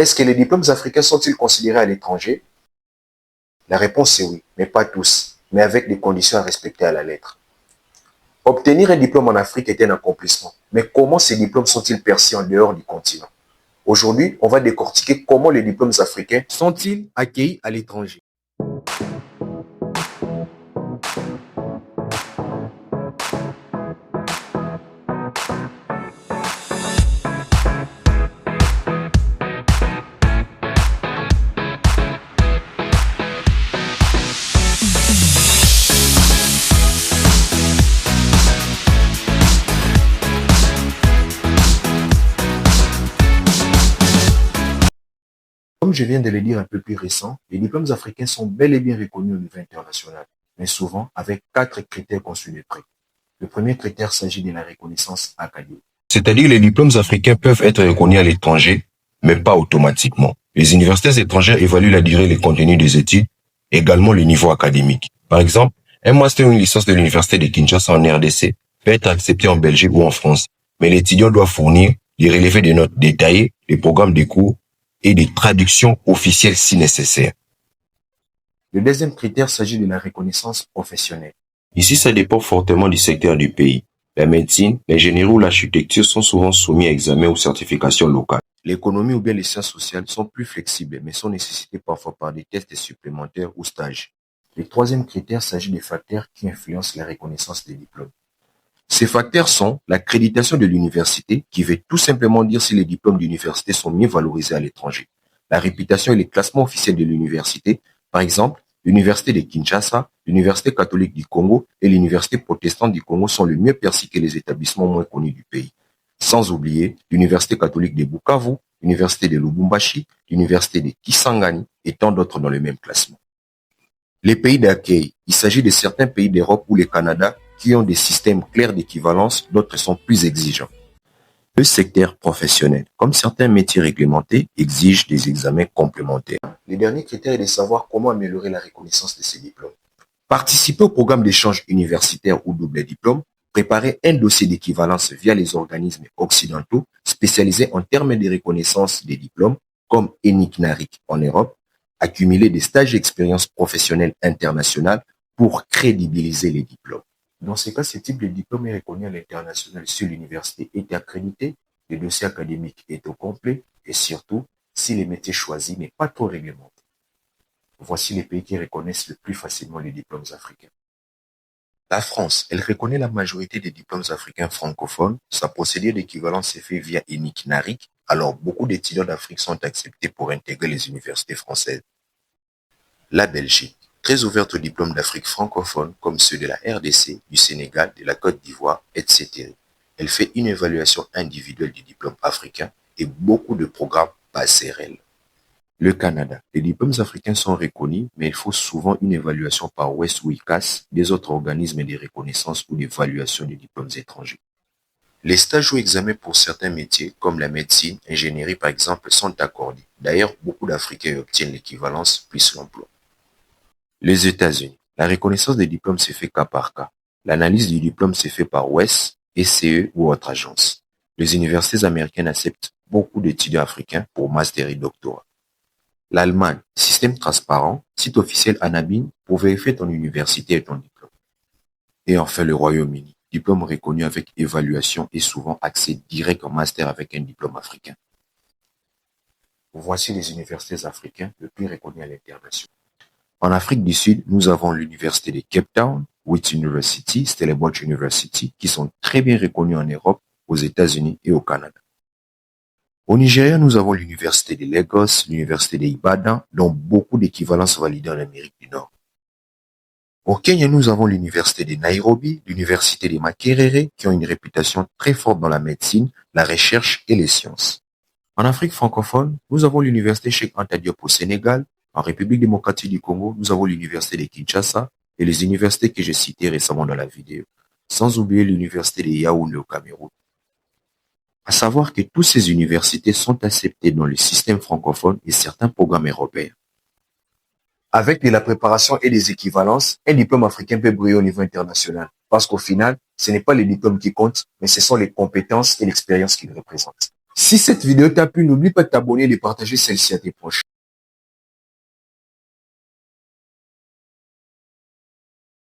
Est-ce que les diplômes africains sont-ils considérés à l'étranger? La réponse est oui, mais pas tous, mais avec des conditions à respecter à la lettre. Obtenir un diplôme en Afrique est un accomplissement, mais comment ces diplômes sont-ils perçus en dehors du continent? Aujourd'hui, on va décortiquer comment les diplômes africains sont-ils accueillis à l'étranger. Comme je viens de le dire un peu plus récent, les diplômes africains sont bel et bien reconnus au niveau international, mais souvent avec 4 critères conçus de près. Le premier critère s'agit de la reconnaissance académique. C'est-à-dire les diplômes africains peuvent être reconnus à l'étranger, mais pas automatiquement. Les universités étrangères évaluent la durée et les contenus des études, également le niveau académique. Par exemple, un master ou une licence de l'université de Kinshasa en RDC peut être accepté en Belgique ou en France, mais l'étudiant doit fournir des relevés de notes détaillées, des programmes de cours et des traductions officielles si nécessaire. Le deuxième critère s'agit de la reconnaissance professionnelle. Ici, ça dépend fortement du secteur du pays. La médecine, l'ingénierie ou l'architecture sont souvent soumis à examen ou certification locale. L'économie ou bien les sciences sociales sont plus flexibles, mais sont nécessitées parfois par des tests supplémentaires ou stages. Le troisième critère s'agit des facteurs qui influencent la reconnaissance des diplômes. Ces facteurs sont l'accréditation de l'université, qui veut tout simplement dire si les diplômes d'université sont mieux valorisés à l'étranger. La réputation et les classements officiels de l'université, par exemple, l'université de Kinshasa, l'université catholique du Congo et l'université protestante du Congo sont le mieux perçus que les établissements moins connus du pays. Sans oublier l'université catholique de Bukavu, l'université de Lubumbashi, l'université de Kisangani et tant d'autres dans le même classement. Les pays d'accueil, il s'agit de certains pays d'Europe ou le Canada qui ont des systèmes clairs d'équivalence, d'autres sont plus exigeants. Le secteur professionnel, comme certains métiers réglementés, exige des examens complémentaires. Le dernier critère est de savoir comment améliorer la reconnaissance de ces diplômes. Participer au programme d'échange universitaire ou double diplôme, préparer un dossier d'équivalence via les organismes occidentaux spécialisés en termes de reconnaissance des diplômes, comme ENIC-NARIC en Europe, accumuler des stages d'expérience professionnelle internationale pour crédibiliser les diplômes. Dans ce cas, ce type de diplôme est reconnu à l'international si l'université est accréditée, le dossier académique est au complet et surtout si les métiers choisis n'est pas trop réglementé. Voici les pays qui reconnaissent le plus facilement les diplômes africains. La France, elle reconnaît la majorité des diplômes africains francophones. Sa procédure d'équivalence est faite via ENIC-NARIC, alors beaucoup d'étudiants d'Afrique sont acceptés pour intégrer les universités françaises. La Belgique, très ouverte aux diplômes d'Afrique francophone comme ceux de la RDC, du Sénégal, de la Côte d'Ivoire, etc. Elle fait une évaluation individuelle du diplôme africain et beaucoup de programmes passerelles. Le Canada, les diplômes africains sont reconnus, mais il faut souvent une évaluation par WES ou ICAS, des autres organismes de reconnaissance ou d'évaluation des diplômes étrangers. Les stages ou examens pour certains métiers, comme la médecine, ingénierie par exemple, sont accordés. D'ailleurs, beaucoup d'Africains obtiennent l'équivalence plus l'emploi. Les États-Unis. La reconnaissance des diplômes se fait cas par cas. L'analyse du diplôme se fait par WES, ECE ou autre agence. Les universités américaines acceptent beaucoup d'étudiants africains pour master et doctorat. L'Allemagne, système transparent, site officiel Anabin pour vérifier ton université et ton diplôme. Et enfin le Royaume-Uni, diplôme reconnu avec évaluation et souvent accès direct au master avec un diplôme africain. Voici les universités africaines les plus reconnues à l'international. En Afrique du Sud, nous avons l'université de Cape Town, Wits University, Stellenbosch University, qui sont très bien reconnues en Europe, aux États-Unis et au Canada. Au Nigeria, nous avons l'université de Lagos, l'université de Ibadan, dont beaucoup d'équivalences validées en Amérique du Nord. Au Kenya, nous avons l'université de Nairobi, l'université de Makerere, qui ont une réputation très forte dans la médecine, la recherche et les sciences. En Afrique francophone, nous avons l'université Cheikh Anta Diop au Sénégal. En République démocratique du Congo, nous avons l'université de Kinshasa et les universités que j'ai citées récemment dans la vidéo, sans oublier l'université de Yaoundé au Cameroun. À savoir que toutes ces universités sont acceptées dans le système francophone et certains programmes européens. Avec de la préparation et des équivalences, un diplôme africain peut briller au niveau international. Parce qu'au final, ce n'est pas les diplômes qui comptent, mais ce sont les compétences et l'expérience qu'ils représentent. Si cette vidéo t'a plu, n'oublie pas de t'abonner et de partager celle-ci à tes proches.